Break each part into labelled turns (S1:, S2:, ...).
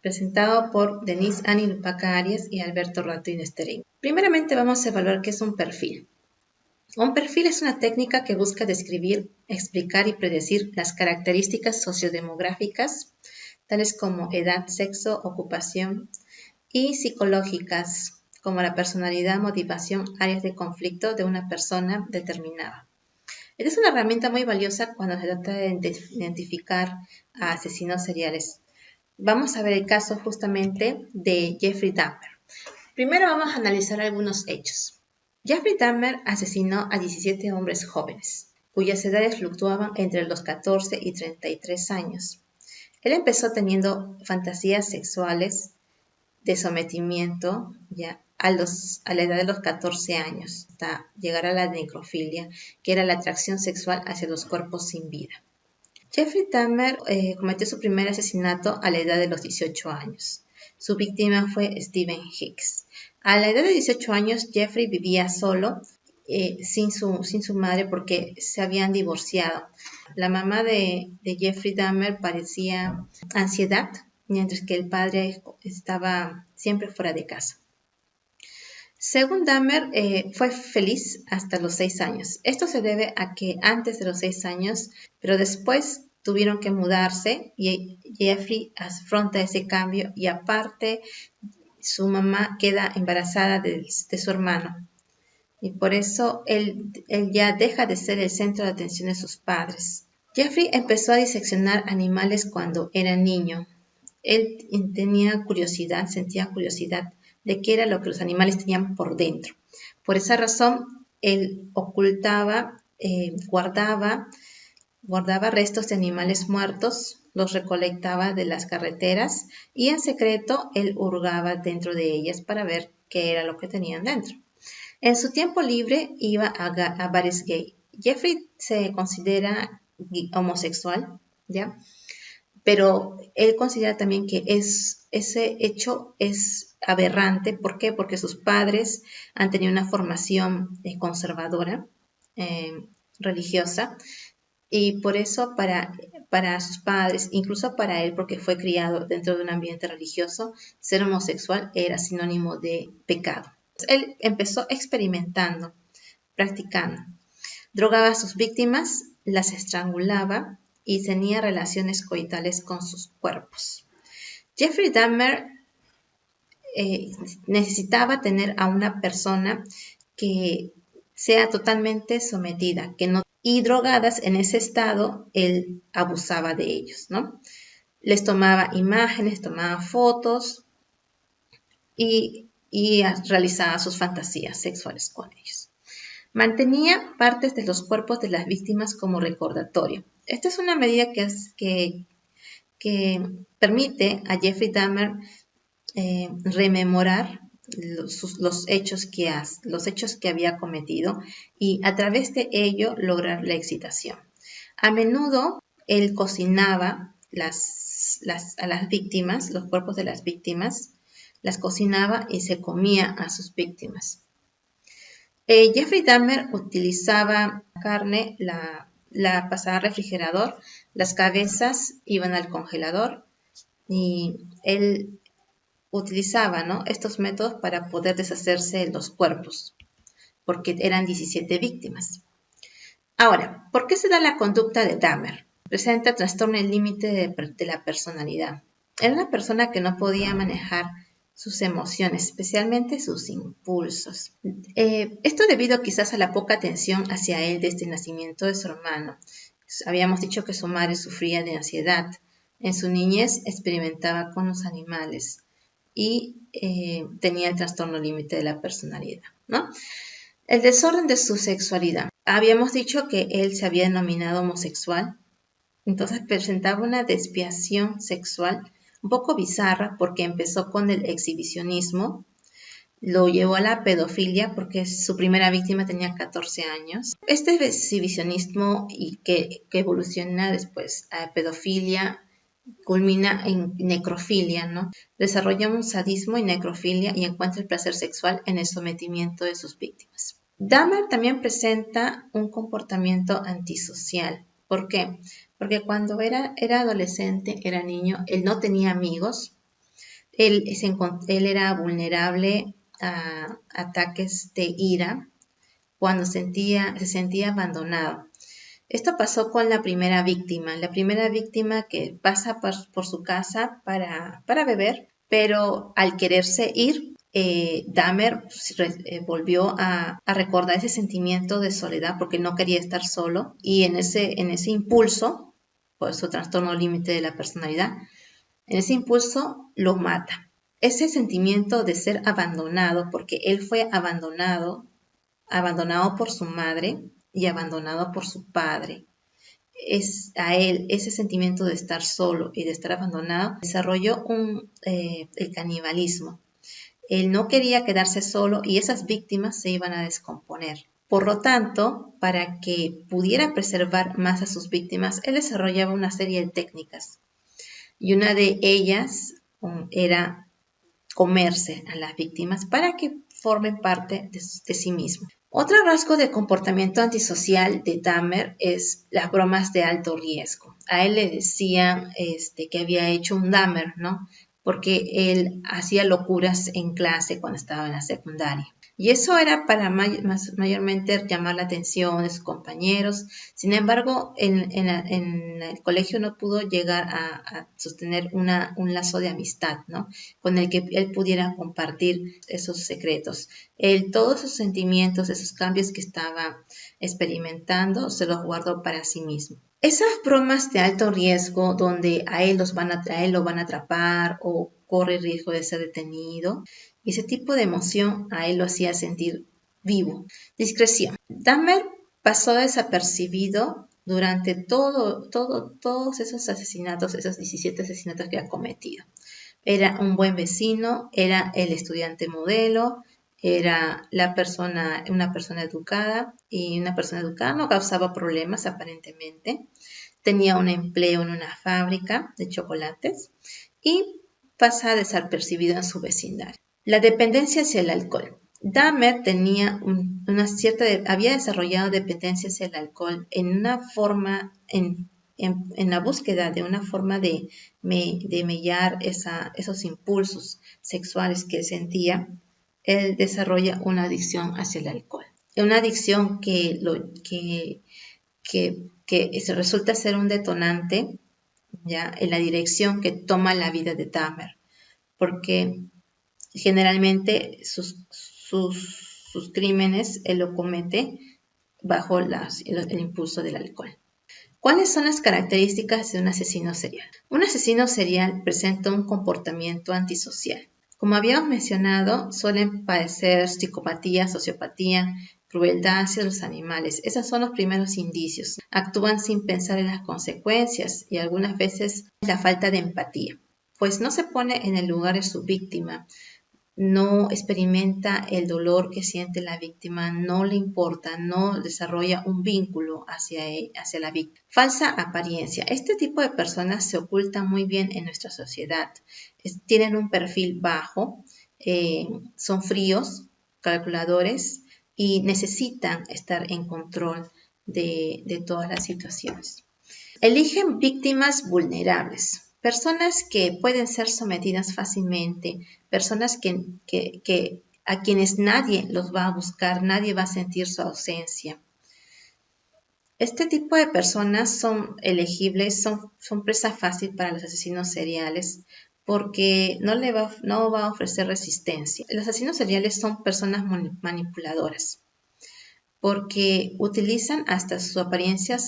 S1: presentado por Denise Ani Lupaca Arias y Alberto Rato Inesterín. Primeramente vamos a evaluar qué es un perfil. Un perfil es una técnica que busca describir, explicar y predecir las características sociodemográficas, tales como edad, sexo, ocupación, y psicológicas, como la personalidad, motivación, áreas de conflicto de una persona determinada. Esta es una herramienta muy valiosa cuando se trata de identificar a asesinos seriales. Vamos a ver el caso justamente de Jeffrey Dahmer. Primero vamos a analizar algunos hechos. Jeffrey Dahmer asesinó a 17 hombres jóvenes, cuyas edades fluctuaban entre los 14 y 33 años. Él empezó teniendo fantasías sexuales de sometimiento ya a la edad de los 14 años, hasta llegar a la necrofilia, que era la atracción sexual hacia los cuerpos sin vida. Jeffrey Dahmer cometió su primer asesinato a la edad de los 18 años. Su víctima fue Stephen Hicks. A la edad de 18 años, Jeffrey vivía solo, sin su madre, porque se habían divorciado. La mamá de Jeffrey Dahmer padecía ansiedad, mientras que el padre estaba siempre fuera de casa. Según Dahmer, fue feliz hasta los 6 años. Esto se debe a que antes de los 6 años, pero después tuvieron que mudarse y Jeffrey afronta ese cambio y aparte su mamá queda embarazada de su hermano. Y por eso él ya deja de ser el centro de atención de sus padres. Jeffrey empezó a diseccionar animales cuando era niño. Él sentía curiosidad de qué era lo que los animales tenían por dentro. Por esa razón, él ocultaba, guardaba restos de animales muertos, los recolectaba de las carreteras y en secreto él hurgaba dentro de ellas para ver qué era lo que tenían dentro. En su tiempo libre iba a bares gay. Jeffrey se considera homosexual, ¿ya? Pero él considera también que ese hecho es aberrante. ¿Por qué? Porque sus padres han tenido una formación conservadora, religiosa, y por eso para sus padres, incluso para él, porque fue criado dentro de un ambiente religioso, ser homosexual era sinónimo de pecado. Él empezó experimentando, practicando. Drogaba a sus víctimas, las estrangulaba y tenía relaciones coitales con sus cuerpos. Jeffrey Dahmer necesitaba tener a una persona que sea totalmente sometida, y drogadas en ese estado, él abusaba de ellos, ¿no? Les tomaba imágenes, tomaba fotos y realizaba sus fantasías sexuales con ellos. Mantenía partes de los cuerpos de las víctimas como recordatorio. Esta es una medida que permite a Jeffrey Dahmer rememorar los hechos que había cometido y a través de ello lograr la excitación. A menudo él cocinaba a las víctimas, los cuerpos de las víctimas, las cocinaba y se comía a sus víctimas. Jeffrey Dahmer utilizaba carne, la pasaba al refrigerador, las cabezas iban al congelador y él utilizaba, ¿no?, estos métodos para poder deshacerse de los cuerpos, porque eran 17 víctimas. Ahora, ¿por qué se da la conducta de Dahmer? Presenta trastorno en límite de la personalidad. Era una persona que no podía manejar sus emociones, especialmente sus impulsos. Esto debido quizás a la poca atención hacia él desde el nacimiento de su hermano. Habíamos dicho que su madre sufría de ansiedad. En su niñez experimentaba con los animales y tenía el trastorno límite de la personalidad, ¿no? El desorden de su sexualidad. Habíamos dicho que él se había denominado homosexual, entonces presentaba una desviación sexual un poco bizarra porque empezó con el exhibicionismo, lo llevó a la pedofilia porque su primera víctima tenía 14 años. Este exhibicionismo y que evoluciona después a pedofilia, culmina en necrofilia, ¿no? Desarrolla un sadismo y necrofilia y encuentra el placer sexual en el sometimiento de sus víctimas. Dahmer también presenta un comportamiento antisocial. ¿Por qué? Porque cuando era adolescente, era niño, él no tenía amigos Él era vulnerable a ataques de ira cuando se sentía abandonado. Esto pasó con la primera víctima que pasa por su casa para beber, pero al quererse ir, Dahmer volvió a recordar ese sentimiento de soledad porque no quería estar solo, y en ese impulso, por su trastorno límite de la personalidad, en ese impulso lo mata. Ese sentimiento de ser abandonado, porque él fue abandonado por su madre y abandonado por su padre. Es a él ese sentimiento de estar solo y de estar abandonado, desarrolló el canibalismo. Él no quería quedarse solo y esas víctimas se iban a descomponer. Por lo tanto, para que pudiera preservar más a sus víctimas, él desarrollaba una serie de técnicas. Y una de ellas era comerse a las víctimas para que formen parte de sí mismo. Otro rasgo de comportamiento antisocial de Dahmer es las bromas de alto riesgo. A él le decían que había hecho un Dahmer, ¿no? Porque él hacía locuras en clase cuando estaba en la secundaria. Y eso era para mayormente llamar la atención de sus compañeros. Sin embargo, en el colegio no pudo llegar a sostener un lazo de amistad, ¿no? Con el que él pudiera compartir esos secretos. Todos esos sentimientos, esos cambios que estaba experimentando, se los guardó para sí mismo. Esas bromas de alto riesgo donde a él lo van a atrapar o corre riesgo de ser detenido, ese tipo de emoción a él lo hacía sentir vivo. Discreción. Dahmer pasó desapercibido durante todos esos asesinatos, esos 17 asesinatos que ha cometido. Era un buen vecino, era el estudiante modelo, era una persona educada, y una persona educada no causaba problemas aparentemente. Tenía un empleo en una fábrica de chocolates y pasa desapercibido en su vecindario. La dependencia hacia el alcohol. Dahmer tenía había desarrollado dependencia hacia el alcohol en la búsqueda de una forma de mellar esos impulsos sexuales que sentía. Él desarrolla una adicción hacia el alcohol. Una adicción que resulta ser un detonante ya en la dirección que toma la vida de Dahmer, porque generalmente sus crímenes él lo comete bajo el impulso del alcohol. ¿Cuáles son las características de un asesino serial? Un asesino serial presenta un comportamiento antisocial. Como habíamos mencionado, suelen padecer psicopatía, sociopatía, crueldad hacia los animales. Esos son los primeros indicios. Actúan sin pensar en las consecuencias y algunas veces la falta de empatía, pues no se pone en el lugar de su víctima, no experimenta el dolor que siente la víctima, no le importa, no desarrolla un vínculo hacia la víctima. Falsa apariencia. Este tipo de personas se ocultan muy bien en nuestra sociedad. Tienen un perfil bajo, son fríos, calculadores y necesitan estar en control de todas las situaciones. Eligen víctimas vulnerables. Personas que pueden ser sometidas fácilmente, personas a quienes nadie los va a buscar, nadie va a sentir su ausencia. Este tipo de personas son elegibles, son presa fácil para los asesinos seriales porque no va a ofrecer resistencia. Los asesinos seriales son personas manipuladoras porque utilizan hasta su apariencia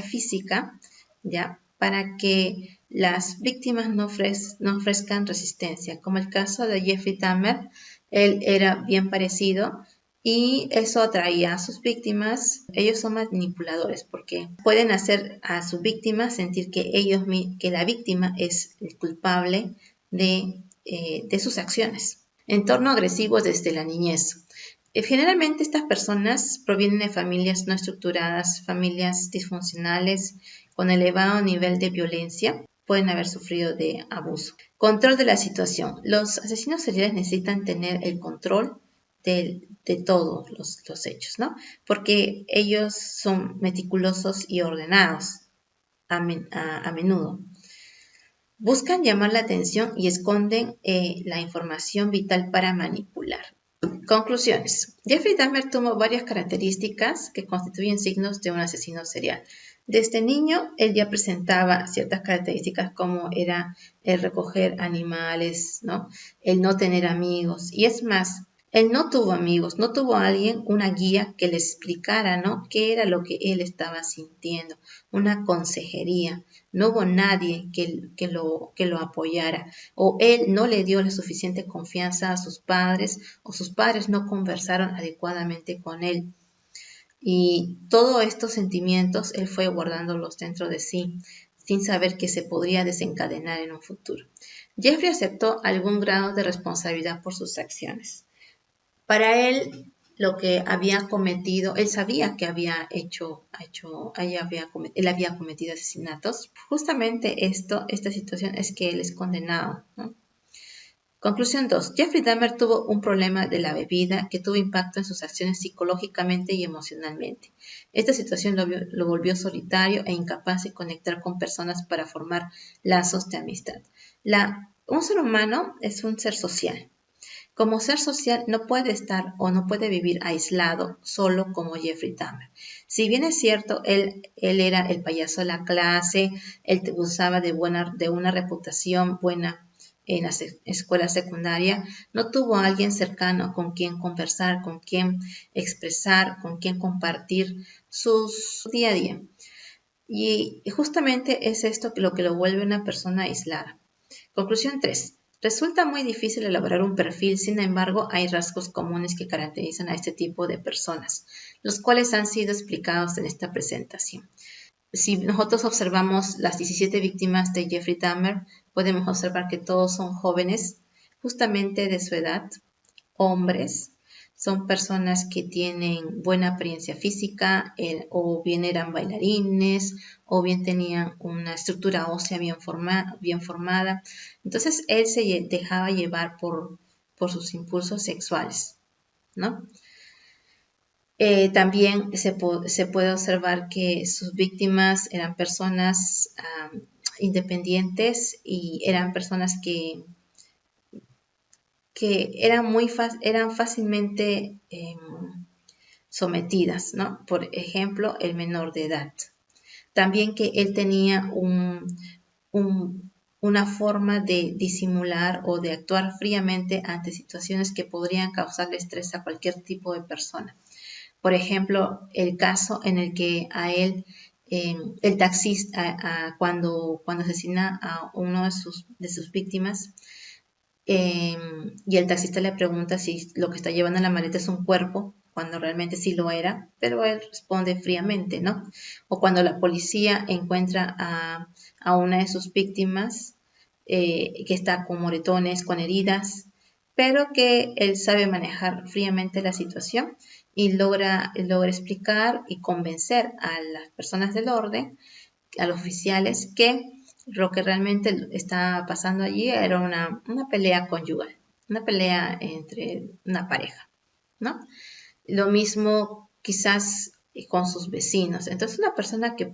S1: física, ¿ya?, para que las víctimas no ofrezcan resistencia. Como el caso de Jeffrey Dahmer, él era bien parecido y eso atraía a sus víctimas. Ellos son manipuladores porque pueden hacer a su víctima sentir que la víctima es el culpable de sus acciones. Entorno agresivo desde la niñez. Generalmente estas personas provienen de familias no estructuradas, familias disfuncionales con elevado nivel de violencia, pueden haber sufrido de abuso. Control de la situación. Los asesinos seriales necesitan tener el control de todos los hechos, ¿no? Porque ellos son meticulosos y ordenados a menudo. Buscan llamar la atención y esconden la información vital para manipular. Conclusiones. Jeffrey Dahmer tuvo varias características que constituyen signos de un asesino serial. Desde niño, él ya presentaba ciertas características como era el recoger animales, ¿no? El no tener amigos. Y es más, él no tuvo amigos, no tuvo a alguien, una guía que le explicara, ¿no? Qué era lo que él estaba sintiendo, una consejería. No hubo nadie que lo apoyara, o él no le dio la suficiente confianza a sus padres, o sus padres no conversaron adecuadamente con él. Y todos estos sentimientos él fue guardándolos dentro de sí, sin saber que se podría desencadenar en un futuro. Jeffrey aceptó algún grado de responsabilidad por sus acciones. Para él, lo que había cometido, él sabía que él había cometido asesinatos. Justamente esta situación es que él es condenado, ¿no? Conclusión 2. Jeffrey Dahmer tuvo un problema de la bebida que tuvo impacto en sus acciones psicológicamente y emocionalmente. Esta situación lo volvió solitario e incapaz de conectar con personas para formar lazos de amistad. Un ser humano es un ser social. Como ser social no puede estar o no puede vivir aislado, solo como Jeffrey Dahmer. Si bien es cierto, él era el payaso de la clase, él gozaba de una reputación buena en la escuela secundaria, no tuvo a alguien cercano con quien conversar, con quien expresar, con quien compartir su día a día. Y justamente es esto lo que lo vuelve una persona aislada. Conclusión 3. Resulta muy difícil elaborar un perfil, sin embargo, hay rasgos comunes que caracterizan a este tipo de personas, los cuales han sido explicados en esta presentación. Si nosotros observamos las 17 víctimas de Jeffrey Dahmer, podemos observar que todos son jóvenes, justamente de su edad, hombres, son personas que tienen buena apariencia física, o bien eran bailarines, o bien tenían una estructura ósea bien formada. Entonces, él se dejaba llevar por sus impulsos sexuales, ¿no? También se puede observar que sus víctimas eran personas independientes y eran personas que eran fácilmente sometidas, ¿no? Por ejemplo, el menor de edad. También que él tenía una forma de disimular o de actuar fríamente ante situaciones que podrían causarle estrés a cualquier tipo de persona. Por ejemplo, el caso en el que a él, el taxista, cuando asesina a uno de sus víctimas, y el taxista le pregunta si lo que está llevando en la maleta es un cuerpo, cuando realmente sí lo era, pero él responde fríamente, ¿no? O cuando la policía encuentra a una de sus víctimas que está con moretones, con heridas, pero que él sabe manejar fríamente la situación y logra explicar y convencer a las personas del orden, a los oficiales, que lo que realmente estaba pasando allí era una pelea conyugal, una pelea entre una pareja, ¿no? Lo mismo quizás con sus vecinos. Entonces, una persona que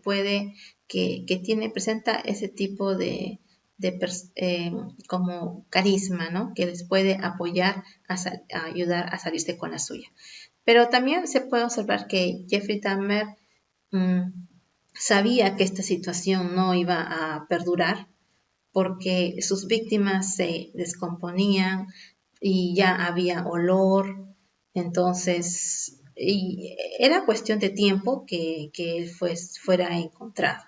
S1: presenta ese tipo de como carisma, ¿no? Que les puede apoyar a ayudar a salirse con la suya. Pero también se puede observar que Jeffrey Dahmer sabía que esta situación no iba a perdurar porque sus víctimas se descomponían y ya había olor, entonces era cuestión de tiempo que él fuera encontrado.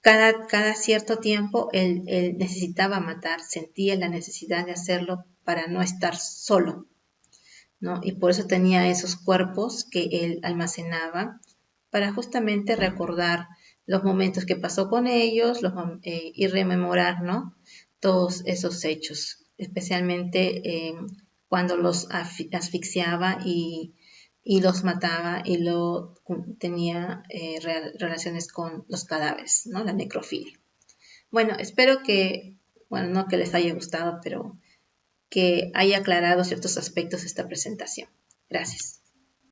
S1: Cada cierto tiempo él necesitaba matar, sentía la necesidad de hacerlo para no estar solo, ¿no? Y por eso tenía esos cuerpos que él almacenaba para justamente recordar los momentos que pasó con ellos y rememorar, ¿no? Todos esos hechos, especialmente cuando los asfixiaba y los mataba y tenía relaciones con los cadáveres, ¿no? La necrofilia. Bueno, espero no que les haya gustado, pero que haya aclarado ciertos aspectos de esta presentación. Gracias.